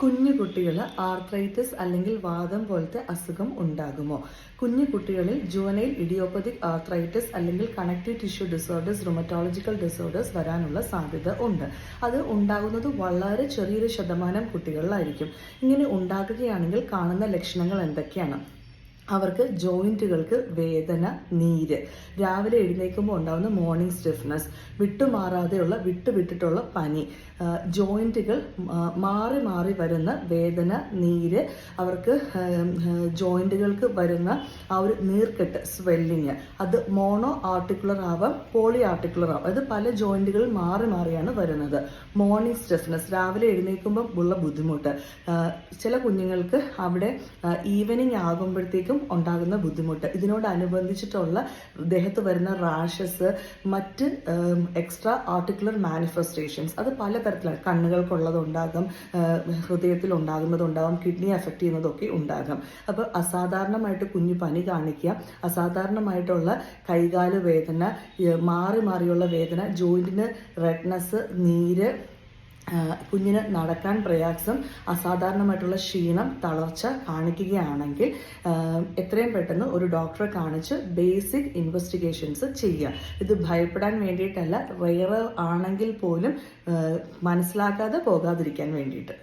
കുഞ്ഞു കുട്ടികൾ ആർത്രൈറ്റിസ് അല്ലെങ്കിൽ വാദം പോലത്തെ അസുഖം ഉണ്ടാകുമോ? കുഞ്ഞു കുട്ടികളിൽ ജുവനൈൽ ഇഡിയോപ്പതിക് ആർത്രൈറ്റിസ് അല്ലെങ്കിൽ കണക്റ്റീവ് ടിഷ്യൂ ഡിസോർഡേഴ്സ്, റുമറ്റോളജിക്കൽ ഡിസോർഡേഴ്സ് വരാനുള്ള സാധ്യത ഉണ്ട്. അത് ഉണ്ടാകുന്നത് വളരെ ചെറിയൊരു ശതമാനം കുട്ടികളിലായിരിക്കും. ഇങ്ങനെ ഉണ്ടാകുകയാണെങ്കിൽ കാണുന്ന ലക്ഷണങ്ങൾ എന്തൊക്കെയാണ്? അവർക്ക് ജോയിൻറ്റുകൾക്ക് വേദന, നീര്, രാവിലെ എഴുന്നേൽക്കുമ്പോൾ ഉണ്ടാകുന്ന മോർണിംഗ് സ്റ്റിഫ്നെസ്, വിട്ടുമാറാതെയുള്ള വിട്ടുവിട്ടിട്ടുള്ള പനി, ജോയിൻറ്റുകൾ മാറി മാറി വരുന്ന വേദന, നീര്, അവർക്ക് ജോയിൻറ്റുകൾക്ക് വരുന്ന ആ ഒരു നീർക്കെട്ട്, സ്വെല്ലിങ്, അത് മോണോ ആർട്ടിക്കുലർ ആവാം, പോളി ആർട്ടിക്കുലർ ആവാം. അത് പല ജോയിൻറ്റുകൾ മാറി മാറിയാണ് വരുന്നത്. മോർണിംഗ് സ്റ്റിഫ്നെസ്, രാവിലെ എഴുന്നേൽക്കുമ്പം ഉള്ള ബുദ്ധിമുട്ട്, ചില കുഞ്ഞുങ്ങൾക്ക് അവിടെ ഈവനിങ് ആകുമ്പോഴത്തേക്കും ഉണ്ടാകുന്ന ബുദ്ധിമുട്ട്, ഇതിനോടനുബന്ധിച്ചിട്ടുള്ള ദേഹത്ത് വരുന്ന റാഷസ്, മറ്റ് എക്സ്ട്രാ ആർട്ടിക്കുലർ മാനിഫെസ്റ്റേഷൻസ്, അത് പലതരത്തിലാണ്. കണ്ണുകൾക്കുള്ളതുണ്ടാകും, ഹൃദയത്തിൽ ഉണ്ടാകുന്നതുണ്ടാകും, കിഡ്നി എഫക്റ്റ് ചെയ്യുന്നതൊക്കെ ഉണ്ടാകും. അപ്പോൾ അസാധാരണമായിട്ട് കുഞ്ഞു പനി കാണിക്കുക, അസാധാരണമായിട്ടുള്ള കൈകാല് വേദന, മാറി മാറിയുള്ള വേദന, ജോയിൻറ്റിന് റെഡ്നെസ്, നീര്, കുഞ്ഞിന് നടക്കാൻ പ്രയാസം, അസാധാരണമായിട്ടുള്ള ക്ഷീണം, തളർച്ച കാണിക്കുകയാണെങ്കിൽ എത്രയും പെട്ടെന്ന് ഒരു ഡോക്ടറെ കാണിച്ച് ബേസിക് ഇൻവെസ്റ്റിഗേഷൻസ് ചെയ്യുക. ഇത് ഭയപ്പെടാൻ വേണ്ടിയിട്ടല്ല, റെയർ ആണെങ്കിൽ പോലും മനസ്സിലാക്കാതെ പോകാതിരിക്കാൻ വേണ്ടിയിട്ട്.